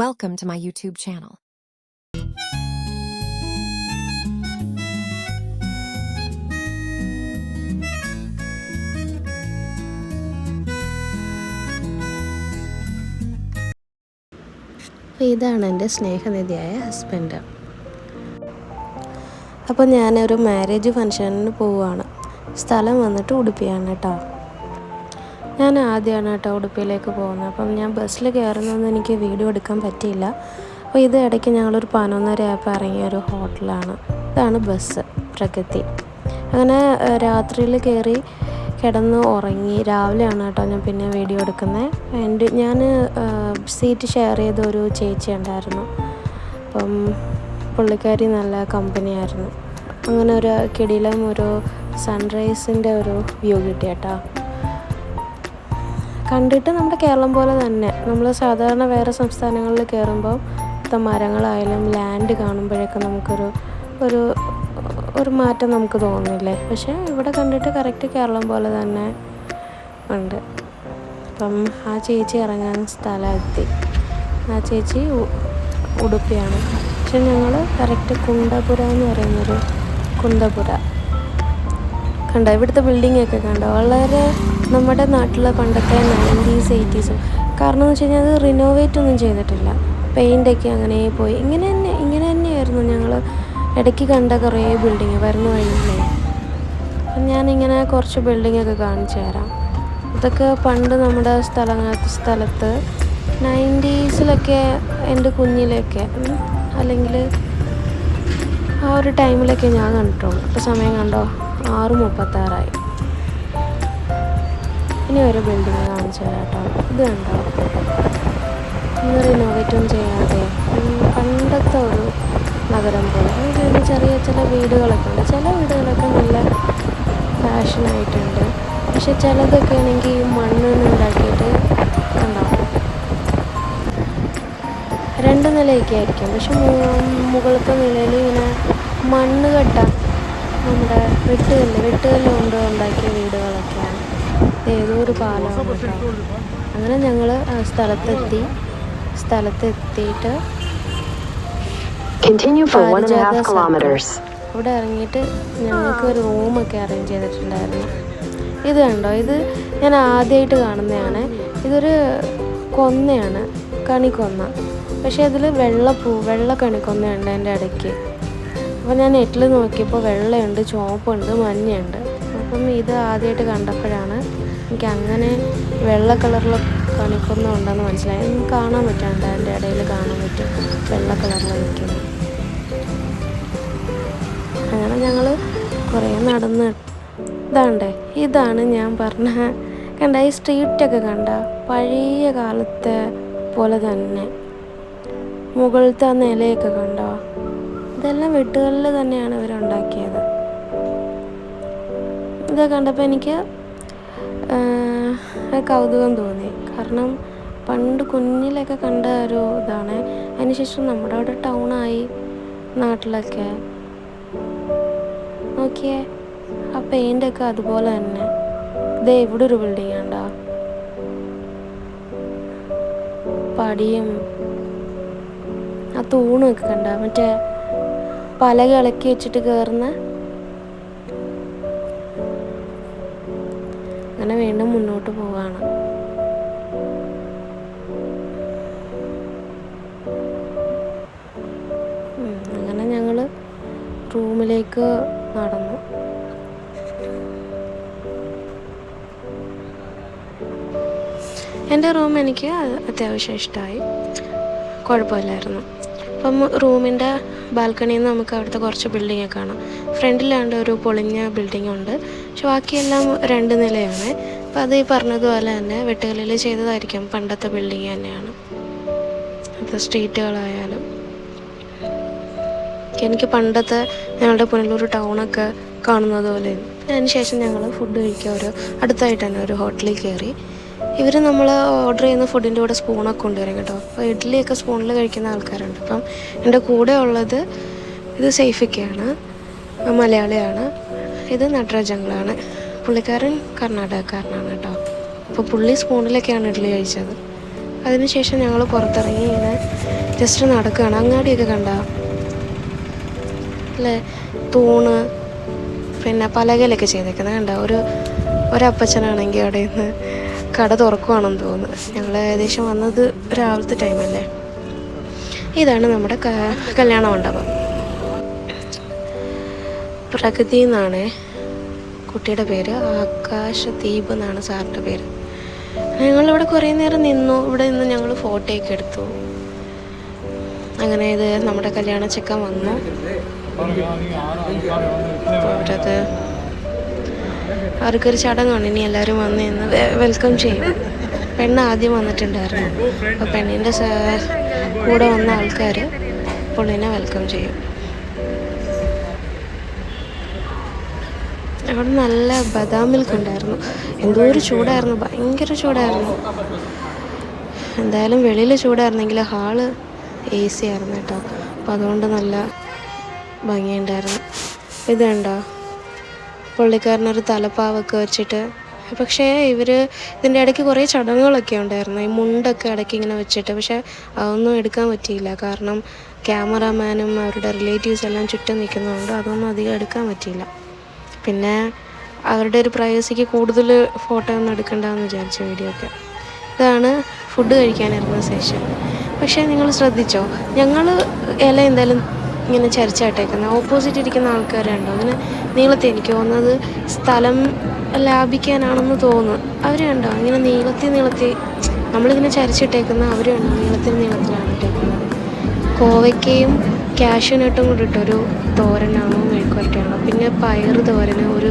Welcome to my YouTube channel. ഇതാണ് എൻ്റെ സ്നേഹനിധിയായ ഹസ്ബൻഡ്. അപ്പോൾ ഞാനൊരു മാരേജ് ഫംഗ്ഷനിന് പോവുകയാണ്. സ്ഥലം വന്നിട്ട് ഉടുപ്പിയാണ് കേട്ടോ. ഞാൻ ആദ്യമാണ് കേട്ടോ ഉടുപ്പിയിലേക്ക് പോകുന്നത്. അപ്പം ഞാൻ ബസ്സിൽ കയറുന്നതൊന്നും എനിക്ക് വീഡിയോ എടുക്കാൻ പറ്റിയില്ല. അപ്പോൾ ഇത് ഇടയ്ക്ക് ഞങ്ങളൊരു 11:30 ആയപ്പോൾ ഇറങ്ങിയ ഒരു ഹോട്ടലാണ്. ഇതാണ് ബസ് പ്രഗതി. അങ്ങനെ രാത്രിയിൽ കയറി കിടന്ന് ഉറങ്ങി. രാവിലെയാണ് കേട്ടോ ഞാൻ പിന്നെ വീഡിയോ എടുക്കുന്നത്. ഞാൻ സീറ്റ് ഷെയർ ചെയ്ത ഒരു ചേച്ചി ഉണ്ടായിരുന്നു. അപ്പം പുള്ളിക്കാരി നല്ല കമ്പനിയായിരുന്നു. അങ്ങനെ ഒരു കിടിലം ഒരു സൺറൈസിൻ്റെ ഒരു വ്യൂ കിട്ടി കേട്ടോ. കണ്ടിട്ട് നമ്മുടെ കേരളം പോലെ തന്നെ. നമ്മൾ സാധാരണ വേറെ സംസ്ഥാനങ്ങളിൽ കയറുമ്പോൾ മരങ്ങളായാലും ലാൻഡ് കാണുമ്പോഴൊക്കെ നമുക്കൊരു ഒരു മാറ്റം നമുക്ക് തോന്നുന്നില്ലേ? പക്ഷേ ഇവിടെ കണ്ടിട്ട് കറക്റ്റ് കേരളം പോലെ തന്നെ ഉണ്ട്. അപ്പം ആ ചേച്ചി ഇറങ്ങാൻ സ്ഥലമെത്തി. ആ ചേച്ചി ഉടുപ്പിയാണ്. പക്ഷെ ഞങ്ങൾ കറക്റ്റ് കുണ്ടപുര എന്ന് പറയുന്നൊരു കുന്തപുര കണ്ടോ. ഇവിടുത്തെ ബിൽഡിങ്ങൊക്കെ കണ്ടോ, വളരെ നമ്മുടെ നാട്ടിലെ പണ്ടത്തെ 90s 80s. കാരണം എന്ന് വെച്ച് കഴിഞ്ഞാൽ അത് റിനോവേറ്റ് ഒന്നും ചെയ്തിട്ടില്ല. പെയിൻ്റൊക്കെ അങ്ങനെ പോയി. ഇങ്ങനെ തന്നെയായിരുന്നു ഞങ്ങൾ ഇടയ്ക്ക് കണ്ട കുറേ ബിൽഡിങ് വരുന്ന വഴിയില്ലേ. അപ്പം ഞാനിങ്ങനെ കുറച്ച് ബിൽഡിങ്ങൊക്കെ കാണിച്ചു തരാം. ഇതൊക്കെ പണ്ട് നമ്മുടെ സ്ഥലത്ത് 90s എൻ്റെ കുഞ്ഞിലൊക്കെ അല്ലെങ്കിൽ ആ ഒരു ടൈമിലൊക്കെ ഞാൻ കണ്ടിട്ടുള്ളൂ. ഇപ്പോൾ സമയം കണ്ടോ 6:36. ഇനി ഒരു ബിൽഡിങ് കാണിച്ചു തരാം കേട്ടോ. ഇത് കണ്ടോ, ഇന്ന് റിനോവേറ്റൊന്നും ചെയ്യാതെ പണ്ടത്തെ ഒരു നഗരം പോലെ. അതിൽ ചെറിയ ചില വീടുകളൊക്കെ ഉണ്ട്. ചില വീടുകളൊക്കെ നല്ല ഫാഷനായിട്ടുണ്ട്. പക്ഷെ ചിലതൊക്കെ ആണെങ്കിൽ മണ്ണിൽ ഉണ്ടാക്കിയിട്ട് ഉണ്ടാവും. 2 നിലയൊക്കെ ആയിരിക്കും. പക്ഷെ മുകളിലത്തെ നിലയിൽ ഇങ്ങനെ മണ്ണ് കെട്ട നമ്മുടെ വെട്ടുകല്ല് കൊണ്ട് ഉണ്ടാക്കിയ വീടുകളൊക്കെയാണ്. ഏതോ ഒരു പാലമാണ് കേട്ടോ. അങ്ങനെ ഞങ്ങൾ സ്ഥലത്തെത്തിയിട്ട് അവിടെ ഇറങ്ങിയിട്ട് ഞങ്ങൾക്ക് ഒരു റൂമൊക്കെ അറേഞ്ച് ചെയ്തിട്ടുണ്ടായിരുന്നു. ഇത് കണ്ടോ, ഇത് ഞാൻ ആദ്യമായിട്ട് കാണുന്നതാണ്. ഇതൊരു കൊന്നയാണ്, കണിക്കൊന്ന. പക്ഷേ അതിൽ വെള്ള കണിക്കൊന്നയുണ്ട് എൻ്റെ ഇടയ്ക്ക്. അപ്പോൾ ഞാൻ നെറ്റിൽ നോക്കിയപ്പോൾ വെള്ളയുണ്ട്, ചുവപ്പുണ്ട്, മഞ്ഞയുണ്ട്. അപ്പം ഇത് ആദ്യമായിട്ട് കണ്ടപ്പോഴാണ് എനിക്ക് അങ്ങനെ വെള്ള കളറിൽ കണിക്കൊന്ന ഉണ്ടെന്ന് മനസ്സിലായി. കാണാൻ പറ്റാണ്ട് അതിൻ്റെ ഇടയിൽ കാണാൻ പറ്റും വെള്ള കളറിൽ നിൽക്കുന്നത്. അങ്ങനെ ഞങ്ങൾ കുറേ നടന്ന് ഇതാണ് ഞാൻ പറഞ്ഞ കണ്ട ഈ സ്ട്രീറ്റൊക്കെ കണ്ട പഴയ കാലത്തെ പോലെ തന്നെ. മുകളിലത്തെ ആ നിലയൊക്കെ കണ്ടോ, ഇതെല്ലാം വെട്ടുകല്ലിൽ തന്നെയാണ് ഇവരുണ്ടാക്കിയത്. ഇതൊക്കെ കണ്ടപ്പോൾ എനിക്ക് കൗതുകം തോന്നി. കാരണം പണ്ട് കുഞ്ഞിലൊക്കെ കണ്ട ഒരു ഇതാണ്. അതിനുശേഷം നമ്മുടെ അവിടെ ടൗണായി നാട്ടിലൊക്കെ. നോക്കിയേ, ആ പെയിൻ്റൊക്കെ അതുപോലെ തന്നെ. ഇതേ ഇവിടെ ഒരു ബിൽഡിങ് ഉണ്ടോ, പടിയും ആ തൂണൊക്കെ കണ്ട, മറ്റേ പലക ഇളക്കി വെച്ചിട്ട് കയറുന്ന. അങ്ങനെ വീണ്ടും മുന്നോട്ട് പോവാണ്. അങ്ങനെ ഞങ്ങൾ റൂമിലേക്ക് നടന്നു. എൻ്റെ റൂം എനിക്ക് അത്യാവശ്യം ഇഷ്ടമായി, കുഴപ്പമില്ലായിരുന്നു. അപ്പം റൂമിൻ്റെ ബാൽക്കണിയിൽ നിന്ന് നമുക്ക് അവിടുത്തെ കുറച്ച് ബിൽഡിങ്ങൊക്കെ കാണാം. ഫ്രണ്ടിലാണ്ട് ഒരു പൊളിഞ്ഞ ബിൽഡിംഗ് ഉണ്ട്. പക്ഷെ ബാക്കിയെല്ലാം 2 നിലയാണ്. അപ്പം അത് ഈ പറഞ്ഞതുപോലെ തന്നെ വെട്ടുകല്ലിൽ ചെയ്തതായിരിക്കും. പണ്ടത്തെ ബിൽഡിങ് തന്നെയാണ്. അത് സ്ട്രീറ്റുകളായാലും എനിക്ക് പണ്ടത്തെ ഞങ്ങളുടെ പുനലൂർ ടൗണൊക്കെ കാണുന്നത് പോലെ. അതിന് ശേഷം ഞങ്ങൾ ഫുഡ് കഴിക്കാൻ അടുത്തായിട്ട് തന്നെ ഒരു ഹോട്ടലിൽ കയറി. ഇവർ നമ്മൾ ഓർഡർ ചെയ്യുന്ന ഫുഡിൻ്റെ കൂടെ സ്പൂണൊക്കെ കൊണ്ടുവരും കേട്ടോ. അപ്പോൾ ഇഡ്ഡലിയൊക്കെ സ്പൂണിൽ കഴിക്കുന്ന ആൾക്കാരുണ്ട്. അപ്പം എൻ്റെ കൂടെ ഉള്ളത് ഇത് സൈഫിക്കയാണ്, മലയാളിയാണ്. ഇത് നടരാജങ്ങളാണ്. പുള്ളിക്കാരൻ കർണാടകക്കാരനാണ് കേട്ടോ. അപ്പോൾ പുള്ളി സ്പൂണിലൊക്കെയാണ് ഇഡ്ഡലി കഴിച്ചത്. അതിനുശേഷം ഞങ്ങൾ പുറത്തിറങ്ങി ഇങ്ങനെ ജസ്റ്റ് നടക്കുകയാണ്. അങ്ങാടിയൊക്കെ കണ്ട അല്ലേ, തൂണ് പിന്നെ പലകയിലൊക്കെ ചെയ്തേക്കുന്നത് കണ്ട. ഒരപ്പച്ചനാണെങ്കിൽ അവിടെ നിന്ന് കട തുറക്കുവാണെന്ന് തോന്നുന്നു. ഞങ്ങൾ ഏകദേശം വന്നത് രാവിലത്തെ ടൈമല്ലേ. ഇതാണ് നമ്മുടെ കല്യാണ മണ്ഡപം. പ്രകൃതി എന്നാണ് കുട്ടിയുടെ പേര്, ആകാശദീപ് എന്നാണ് സാറിൻ്റെ പേര്. ഞങ്ങളിവിടെ കുറേ നേരം നിന്നു. ഇവിടെ നിന്ന് ഞങ്ങൾ ഫോട്ടോയൊക്കെ എടുത്തു. അങ്ങനെ ഇത് നമ്മുടെ കല്യാണ ചെക്കൻ വന്നു. അവർക്കൊരു ചടങ്ങാണ്, ഇനി എല്ലാവരും വന്ന് നിന്ന് വെൽക്കം ചെയ്യും. പെണ്ണ് ആദ്യം വന്നിട്ടുണ്ടായിരുന്നു. അപ്പോൾ പെണ്ണിൻ്റെ കൂടെ വന്ന ആൾക്കാർ പെണ്ണിനെ വെൽക്കം ചെയ്യും. അവിടെ നല്ല ബദാം മിൽക്ക് ഉണ്ടായിരുന്നു. എന്തോ ഒരു ചൂടായിരുന്നു, ഭയങ്കര ചൂടായിരുന്നു. എന്തായാലും വെളിയിൽ ചൂടായിരുന്നെങ്കിൽ ഹാള് AC ആയിരുന്നു കേട്ടോ. അപ്പോൾ അതുകൊണ്ട് നല്ല ഭംഗിയുണ്ടായിരുന്നു. ഇത് കണ്ടോ, പുള്ളിക്കാരനൊരു തലപ്പാവൊക്കെ വെച്ചിട്ട്. പക്ഷേ ഇതിൻ്റെ ഇടയ്ക്ക് കുറേ ചടങ്ങുകളൊക്കെ ഉണ്ടായിരുന്നു. ഈ മുണ്ടൊക്കെ ഇടയ്ക്ക് ഇങ്ങനെ വെച്ചിട്ട്, പക്ഷേ അതൊന്നും എടുക്കാൻ പറ്റിയില്ല. കാരണം ക്യാമറാമാനും അവരുടെ റിലേറ്റീവ്സ് എല്ലാം ചുറ്റും നിൽക്കുന്നതുകൊണ്ട് അതൊന്നും അധികം എടുക്കാൻ പറ്റിയില്ല. പിന്നെ അവരുടെ ഒരു പ്രൈവസിക്ക് കൂടുതൽ ഫോട്ടോ ഒന്നും എടുക്കണ്ടെന്ന് വിചാരിച്ച വീഡിയോ ഒക്കെ. ഇതാണ് ഫുഡ് കഴിക്കാനിരുന്ന സെഷൻ. പക്ഷേ നിങ്ങൾ ശ്രദ്ധിച്ചോ, ഞങ്ങൾ ഇല എന്തായാലും ഇങ്ങനെ ചരിച്ചായിട്ടേക്കുന്നത്. ഓപ്പോസിറ്റ് ഇരിക്കുന്ന ആൾക്കാരുണ്ടോ അങ്ങനെ നീളത്തിൽ, എനിക്ക് തോന്നുന്നത് സ്ഥലം ലാഭിക്കാനാണെന്ന് തോന്നുന്നു. അവർ കണ്ടോ ഇങ്ങനെ നീളത്തിൽ നമ്മളിങ്ങനെ ചരിച്ചിട്ടേക്കുന്ന, അവർ കണ്ടോ നീളത്തിലാണ് ഇട്ടേക്കുന്നത്. കോവയ്ക്കയും കാഷ്യൂനട്ടും കൂടി ഇട്ടൊരു തോരനാണോ മെഴുക്കുവരട്ടിയാണോ, പിന്നെ പയർ തോരന്, ഒരു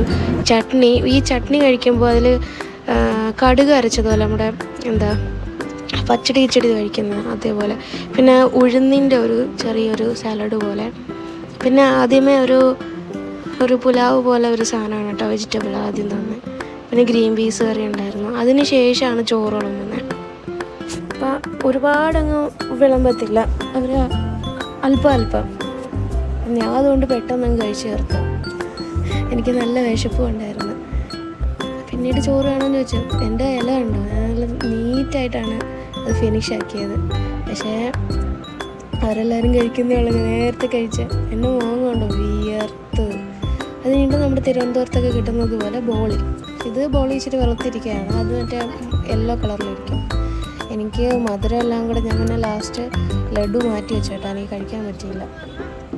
ചട്നി. ഈ ചട്നി കഴിക്കുമ്പോൾ അതിൽ കടുക് അരച്ചതുപോലെ നമ്മുടെ പച്ചടി കഴിക്കുന്നത് അതേപോലെ. പിന്നെ ഉഴുന്നിൻ്റെ ചെറിയൊരു സാലഡ് പോലെ. പിന്നെ ആദ്യമേ ഒരു പുലാവ് പോലെ ഒരു സാധനമാണ് കേട്ടോ, വെജിറ്റബിൾ ആദ്യം തന്നെ. പിന്നെ ഗ്രീൻ പീസ് കറി ഉണ്ടായിരുന്നു. അതിന് ശേഷമാണ് ചോറ് വിളമ്പുന്നത്. അപ്പം ഒരുപാടങ്ങ് വിളമ്പത്തില്ല, അവർ അല്പം. ഞാൻ അതുകൊണ്ട് പെട്ടെന്നങ്ങ് കഴിച്ച് ചേർത്തു. എനിക്ക് നല്ല വിശപ്പും ഉണ്ടായിരുന്നു. പിന്നീട് ചോറ് വേണമെന്ന് ചോദിച്ചു. എൻ്റെ ഇല കണ്ടോ, നല്ല നീറ്റായിട്ടാണ് അത് ഫിനിഷ് ആക്കിയത്. പക്ഷേ അവരെല്ലാവരും കഴിക്കുന്നതുള്ള നേരത്തെ കഴിച്ച് എന്നെ മുഖം കൊണ്ടു വിയർത്ത്. അത് കഴിഞ്ഞിട്ട് നമ്മുടെ തിരുവനന്തപുരത്തൊക്കെ കിട്ടുന്നത് പോലെ ഇത് ബോളി ഇച്ചിരി വെളുത്തിരിക്കുകയാണ്. അത് മറ്റേ യെല്ലോ കളറിലിരിക്കും. എനിക്ക് മധുരം എല്ലാം കൂടെ ഞാൻ പിന്നെ ലാസ്റ്റ് ലഡു മാറ്റി വെച്ചേട്ടാ, എനിക്ക് കഴിക്കാൻ പറ്റിയില്ല.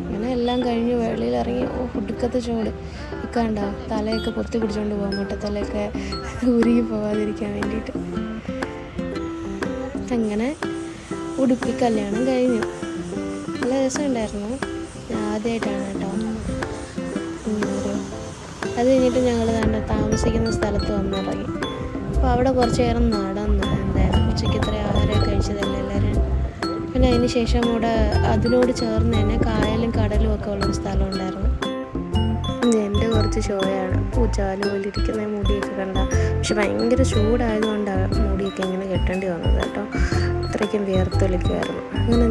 അങ്ങനെ എല്ലാം കഴിഞ്ഞ് വെളിയിലിറങ്ങി. ഒടുക്കത്തെ ചൂട്. ഇക്കണ്ട തലയൊക്കെ പൊത്തി പിടിച്ചുകൊണ്ട് പോകാൻ, മുട്ടത്തലയൊക്കെ ഉരുകി പോകാതിരിക്കാൻ വേണ്ടിയിട്ട്. അങ്ങനെ ഉടുപ്പി കല്യാണം കഴിഞ്ഞു. നല്ല രസമുണ്ടായിരുന്നു. ആദ്യമായിട്ടാണ് കേട്ടോ. അത് കഴിഞ്ഞിട്ട് ഞങ്ങൾ തന്നെ താമസിക്കുന്ന സ്ഥലത്ത് വന്നിറങ്ങി. അപ്പോൾ അവിടെ കുറച്ച് നേരം നടന്നു. എന്തായാലും ഉച്ചയ്ക്ക് ഇത്ര ആഹാരമൊക്കെ കഴിച്ചതല്ലേ എല്ലാവരും. പിന്നെ അതിന് ശേഷം അവിടെ അതിനോട് ചേർന്ന് തന്നെ കായലും കടലും ഒക്കെ ഉള്ളൊരു സ്ഥലം ഉണ്ടായിരുന്നു. എൻ്റെ കുറച്ച് ഷോയാണ്. പൂച്ചാല് പോലെ ഇരിക്കുന്ന മുടിയൊക്കെ കണ്ട. പക്ഷെ ഭയങ്കര ചൂടായതുകൊണ്ടാണ് മുടിയൊക്കെ ഇങ്ങനെ കെട്ടേണ്ടി വന്നത് കേട്ടോ. അത്രയ്ക്കും വിയർത്തൊലിക്കുമായിരുന്നു. അങ്ങനെ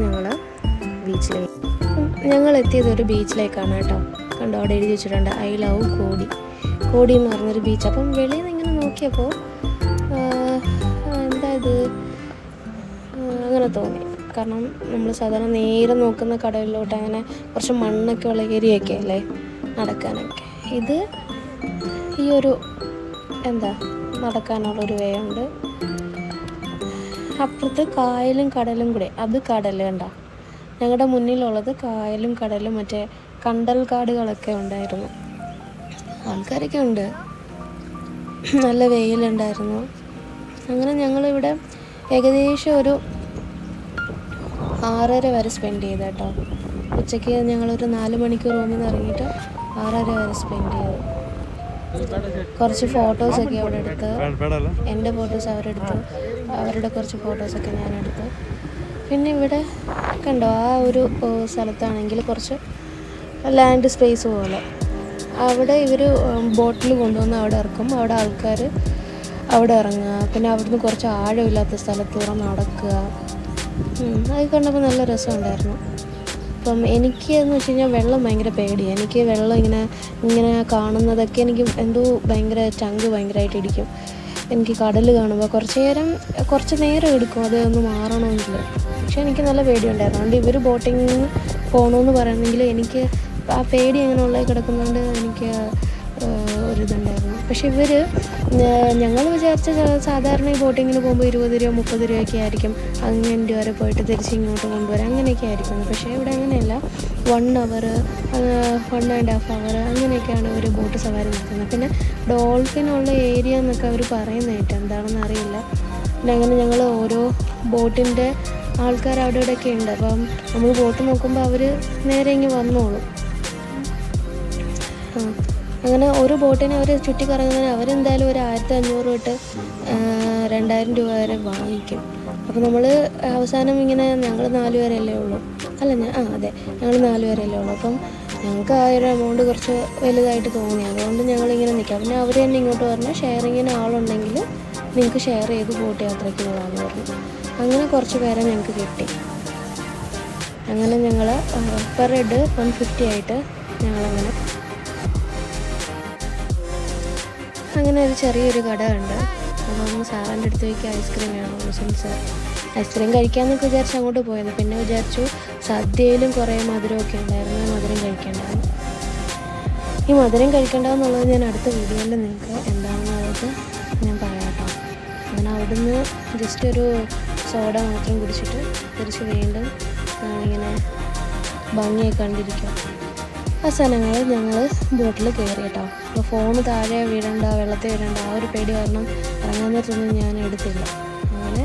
ഞങ്ങൾ എത്തിയത് ഒരു ബീച്ചിലേക്കാണ് കേട്ടോ. കണ്ടോ, അവിടെ എഴുതി വെച്ചിട്ടുണ്ട് ഐ ലവ് കോടി എന്ന് പറഞ്ഞൊരു ബീച്ച്. അപ്പം വെളിയിൽ നിന്ന് ഇങ്ങനെ നോക്കിയപ്പോൾ എന്താ ഇത് അങ്ങനെ തോന്നി. കാരണം നമ്മൾ സാധാരണ നേരെ നോക്കുന്ന കടലിലോട്ട് അങ്ങനെ കുറച്ച് മണ്ണൊക്കെ ഉള്ള ഏരിയയൊക്കെ അല്ലേ നടക്കാനൊക്കെ. ഇത് ഈ ഒരു നടക്കാനുള്ളൊരു വേ ഉണ്ട്. അപ്പുറത്ത് കായലും കടലും കൂടെ. അത് കടൽ കണ്ട. ഞങ്ങളുടെ മുന്നിലുള്ളത് കായലും കടലും, മറ്റേ കണ്ടൽ കാടുകളൊക്കെ ഉണ്ടായിരുന്നു. ആൾക്കാരൊക്കെ ഉണ്ട്. നല്ല വെയിലുണ്ടായിരുന്നു. അങ്ങനെ ഞങ്ങളിവിടെ ഏകദേശം ഒരു 6:30 വരെ സ്പെൻഡ് ചെയ്തു കേട്ടോ. ഉച്ചയ്ക്ക് ഞങ്ങളൊരു 4 മണിക്ക് റൂമിൽ നിന്ന് ഇറങ്ങിയിട്ട് 6:30 വരെ സ്പെൻഡ് ചെയ്തു. കുറച്ച് ഫോട്ടോസൊക്കെ അവിടെ എടുത്ത്, എൻ്റെ ഫോട്ടോസ് അവരെടുത്തു, അവരുടെ കുറച്ച് ഫോട്ടോസൊക്കെ ഞാനെടുത്തു. പിന്നെ ഇവിടെ കണ്ടോ, ആ ഒരു സ്ഥലത്താണെങ്കിൽ കുറച്ച് ലാൻഡ് സ്പേസ് പോലെ. അവിടെ ഇവർ ബോട്ടിൽ കൊണ്ടുവന്ന് അവിടെ ഇറക്കും. അവിടെ ആൾക്കാർ അവിടെ ഇറങ്ങുക. പിന്നെ അവിടുന്ന് കുറച്ച് ആഴമില്ലാത്ത സ്ഥലത്തൂടെ നടക്കുക. അത് കണ്ടപ്പോൾ നല്ല രസമുണ്ടായിരുന്നു. അപ്പം എനിക്കെന്ന് വെച്ച് കഴിഞ്ഞാൽ വെള്ളം ഭയങ്കര പേടിയാണ്. എനിക്ക് വെള്ളം ഇങ്ങനെ കാണുന്നതൊക്കെ എനിക്ക് എന്തോ ഭയങ്കര ചങ്ക് ഭയങ്കരമായിട്ട് ഇടിക്കും. എനിക്ക് കടൽ കാണുമ്പോൾ കുറച്ച് നേരം എടുക്കും അത് ഒന്ന് മാറണമെങ്കിൽ. പക്ഷേ എനിക്ക് നല്ല പേടിയുണ്ടായിരുന്നു. അതുകൊണ്ട് ഇവർ ബോട്ടിങ്ങിന് പോകണമെന്ന് പറയുന്നെങ്കിൽ എനിക്ക് ആ പേടി അങ്ങനെ ഉള്ളിൽ കിടക്കുന്നതുകൊണ്ട് എനിക്ക് ഒരിതുണ്ടായിരുന്നു. പക്ഷെ ഞങ്ങൾ വിചാരിച്ച സാധാരണ ഈ ബോട്ടിങ്ങിന് പോകുമ്പോൾ 20 രൂപ 30 രൂപയൊക്കെ ആയിരിക്കും അങ്ങ് വരെ പോയിട്ട് തിരിച്ച് ഇങ്ങോട്ട് കൊണ്ടുവരാം, അങ്ങനെയൊക്കെ ആയിരിക്കും. പക്ഷേ ഇവിടെ അങ്ങനെയല്ല, 1 അവർ 1.5 അവർ അങ്ങനെയൊക്കെയാണ് ഒരു ബോട്ട് സവാരി നടത്തുന്നത്. പിന്നെ ഡോൾഫിനുള്ള ഏരിയ എന്നൊക്കെ അവർ പറയുന്നതായിട്ട് എന്താണെന്ന് അറിയില്ല. പിന്നെ അങ്ങനെ ഞങ്ങൾ ഓരോ ബോട്ടിൻ്റെ ആൾക്കാർ അവിടെ ഇവിടെയൊക്കെ ഉണ്ട്. അപ്പം നമ്മൾ ബോട്ട് നോക്കുമ്പോൾ അവർ നേരെ ഇങ്ങ് വന്നോളും. അങ്ങനെ ഒരു ബോട്ടിനെ അവർ ചുറ്റിക്കറങ്ങുന്നതിന് അവരെന്തായാലും ഒരു 1500 തൊട്ട് 2000 രൂപ വരെ വാങ്ങിക്കും. അപ്പോൾ നമ്മൾ അവസാനം ഇങ്ങനെ ഞങ്ങൾ 4 പേരല്ലേ ഉള്ളൂ, അതെ ഞങ്ങൾ 4 പേരല്ലേ ഉള്ളൂ. അപ്പം ഞങ്ങൾക്ക് ആ ഒരു എമൗണ്ട് കുറച്ച് വലുതായിട്ട് തോന്നി. അതുകൊണ്ട് ഞങ്ങളിങ്ങനെ നിൽക്കാം. പിന്നെ അവർ തന്നെ ഇങ്ങോട്ട് പറഞ്ഞു ഷെയറിങ്ങിന് ആളുണ്ടെങ്കിൽ നിങ്ങൾക്ക് ഷെയർ ചെയ്ത് ബോട്ട് യാത്രയ്ക്ക് പോകാമെന്ന് പറഞ്ഞു. അങ്ങനെ കുറച്ച് പേരെ ഞങ്ങൾക്ക് കിട്ടി. അങ്ങനെ ഞങ്ങൾ പെർ ഹെഡ് 150 ആയിട്ട് ഞങ്ങളങ്ങനെ ഒരു ചെറിയൊരു കട ഉണ്ട്. അപ്പോൾ സാറിൻ്റെ അടുത്ത് വയ്ക്കുക ഐസ്ക്രീം വേണോ സാർ, ഐസ്ക്രീം കഴിക്കാമെന്നൊക്കെ വിചാരിച്ച് അങ്ങോട്ട് പോയത്. പിന്നെ വിചാരിച്ചു സദ്യയിലും കുറേ മധുരമൊക്കെ ഉണ്ടായിരുന്നു, മധുരം കഴിക്കേണ്ടതാണ്. ഈ മധുരം കഴിക്കേണ്ടതെന്നുള്ളത് ഞാൻ അടുത്ത വീഡിയോയിൽ നിങ്ങൾക്ക് എന്താണെന്നുള്ളത് ഞാൻ പറയാം കേട്ടോ. അങ്ങനെ അവിടുന്ന് ജസ്റ്റ് ഒരു സോഡ മാത്രം കുടിച്ചിട്ട് തിരിച്ച് വീണ്ടും ഇങ്ങനെ ഭംഗിയൊക്കെ കണ്ടിരിക്കും. അവസാനങ്ങൾ ഞങ്ങൾ ബോട്ടിൽ കയറി കേട്ടോ. അപ്പോൾ ഫോണ് താഴെ വീഴണ്ട, വെള്ളത്തിൽ വീഴണ്ട ആ ഒരു പേടി കാരണം ഇറങ്ങാൻ നേരത്തൊന്നും ഞാൻ എടുത്തില്ല. അങ്ങനെ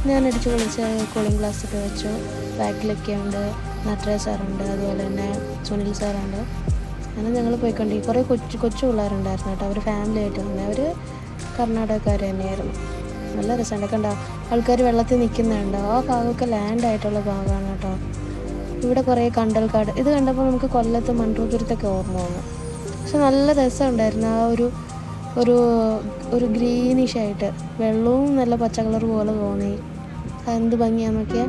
ഞാൻ അടിച്ച് പൊളിച്ച് കൂളിംഗ് ഗ്ലാസ് ഒക്കെ വെച്ചു. ബാക്കിലൊക്കെ ഉണ്ട് നട്രാജ് സാറുണ്ട്, അതുപോലെ തന്നെ സുനിൽ സാറുണ്ട്. അങ്ങനെ ഞങ്ങൾ പോയിക്കൊണ്ടി. കുറേ കൊച്ചു പിള്ളേരുണ്ടായിരുന്നു കേട്ടോ. അവർ ഫാമിലി ആയിട്ട് വന്നത്, അവർ കർണാടകക്കാർ തന്നെയായിരുന്നു. നല്ല രസമുണ്ട് കണ്ടോ, ആൾക്കാർ വെള്ളത്തിൽ നിൽക്കുന്നുണ്ടോ. ആ ഭാഗമൊക്കെ ലാൻഡായിട്ടുള്ള ഭാഗമാണ് കേട്ടോ. ഇവിടെ കുറേ കണ്ടൽക്കാട്, ഇത് കണ്ടപ്പോൾ നമുക്ക് കൊല്ലത്ത് മൺട്രോതുരത്തൊക്കെ ഓർമ്മ വന്നു. പക്ഷെ നല്ല രസമുണ്ടായിരുന്നു. ആ ഒരു ഗ്രീനിഷായിട്ട് വെള്ളവും നല്ല പച്ച കളർ പോലെ തോന്നി. എന്ത് ഭംഗിയാന്നൊക്കെ,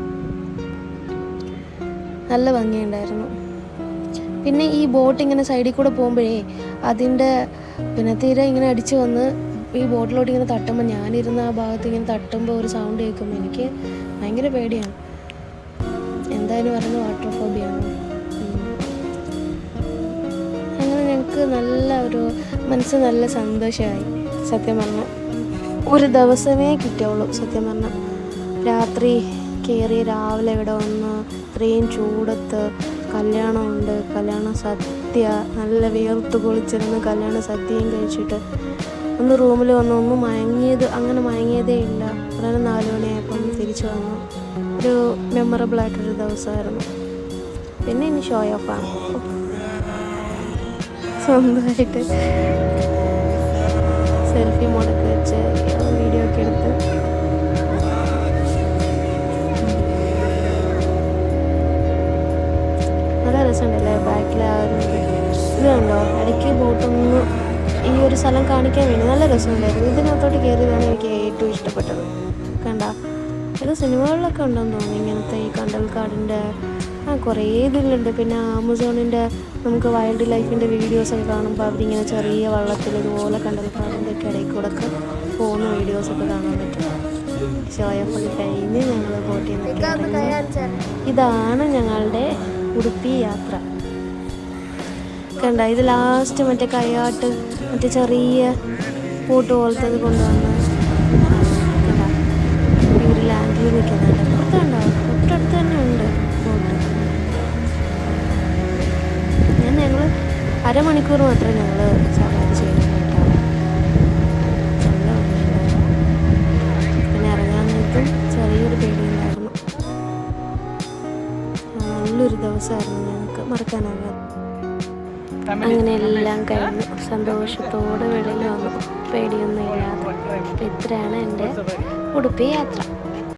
നല്ല ഭംഗിയുണ്ടായിരുന്നു. പിന്നെ ഈ ബോട്ട് ഇങ്ങനെ സൈഡിൽ കൂടെ പോകുമ്പോഴേ അതിൻ്റെ തിര ഇങ്ങനെ അടിച്ച് വന്ന് ഈ ബോട്ടിലോട്ട് ഇങ്ങനെ തട്ടുമ്പോൾ, ഞാനിരുന്ന ആ ഭാഗത്ത് ഇങ്ങനെ തട്ടുമ്പോൾ ഒരു സൗണ്ട് കേൾക്കുമ്പോൾ എനിക്ക് ഭയങ്കര പേടിയാണ്. എന്തായാലും പറയുന്നത് വാട്ടർ ഫോബിയാണ്. അങ്ങനെ ഞങ്ങൾക്ക് നല്ല മനസ്സ് നല്ല സന്തോഷമായി. സത്യം പറഞ്ഞാൽ ഒരു ദിവസമേ കിട്ടുള്ളൂ. സത്യം പറഞ്ഞാൽ രാത്രി കയറി രാവിലെ ഇവിടെ വന്ന് ഇത്രയും ചൂടത്ത് കല്യാണമുണ്ട്, കല്യാണ സദ്യ, നല്ല വിയർത്ത് കുളിച്ചിരുന്ന് കല്യാണ സദ്യയും കഴിച്ചിട്ട് ഒന്ന് റൂമിൽ വന്ന് അങ്ങനെ മയങ്ങിയതേ ഇല്ല. ഉടനെ 4 മണിയായപ്പം തിരിച്ചു വന്നു. ഒരു മെമ്മറബിൾ ആയിട്ടൊരു ദിവസമായിരുന്നു. പിന്നെ ഇനി ഷോ ഓഫാണ്. സ്വന്തമായിട്ട് സെൽഫി മോഡൊക്കെ വെച്ച് വീഡിയോ ഒക്കെ എടുത്ത് നല്ല രസമുണ്ടല്ലേ. ബാക്കിൽ ആ ഒരു ഇത് കണ്ടോ, ഇടയ്ക്ക് ബോട്ടൊന്ന് ഈ ഒരു സ്ഥലം കാണിക്കാൻ വേണ്ടി നല്ല രസമുണ്ടായിരുന്നു. ഇതിനകത്തോട്ട് കയറിയതാണ് എനിക്ക് ഏറ്റവും ഇഷ്ടപ്പെട്ടത്. കണ്ട, ഇത് സിനിമകളിലൊക്കെ ഉണ്ടെന്ന് തോന്നുന്നു ഇങ്ങനത്തെ ഈ കണ്ടൽക്കാടിൻ്റെ കുറേ ഇതിലുണ്ട്. പിന്നെ ആമസോണിൻ്റെ നമുക്ക് വൈൽഡ് ലൈഫിൻ്റെ വീഡിയോസൊക്കെ കാണുമ്പോൾ അവരിങ്ങനെ ചെറിയ വള്ളത്തിൽ ഇതുപോലെ കണ്ടൽക്കാടിൻ്റെ ഒക്കെ ഇടയിൽ കൂടെ ഒക്കെ പോകുന്ന വീഡിയോസൊക്കെ കാണാൻ പറ്റും. ഷോയൊക്കെ കഴിഞ്ഞ് ഞങ്ങൾ ബോട്ടിൽ നിന്നൊക്കെ ഇതാണ് ഞങ്ങളുടെ ഉടുപ്പി യാത്ര. കണ്ട, ഇത് ലാസ്റ്റ് മറ്റേ കയ്യാട്ട് മറ്റേ ചെറിയ ബോട്ട് പോലത്തെ കൊണ്ടുവന്ന് കണ്ട ഇവർ ലാൻഡിൽ നിൽക്കുന്നുണ്ട്. പുറത്തുണ്ടോ, തൊട്ടടുത്ത് തന്നെ ഉണ്ട് ബോട്ട്. ഞങ്ങൾ അരമണിക്കൂർ മാത്രമേ ഞങ്ങൾ സവാരി ചെയ്യുന്നു കേട്ടോ. നല്ല ഭംഗിയുണ്ടായിരുന്നു. പിന്നെ ഇറങ്ങാൻ നേരത്തും ചെറിയൊരു പേടിയുണ്ടായിരുന്നു. നല്ലൊരു ദിവസമായിരുന്നു, ഞങ്ങൾക്ക് മറക്കാനാകാതെ. അങ്ങനെ എല്ലാം കഴിഞ്ഞു സന്തോഷത്തോടെ വെളിയിൽ വന്നു, പേടിയൊന്നും ഇല്ലാതെ. ഇത്രയാണ് എൻ്റെ ഉടുപ്പി യാത്ര.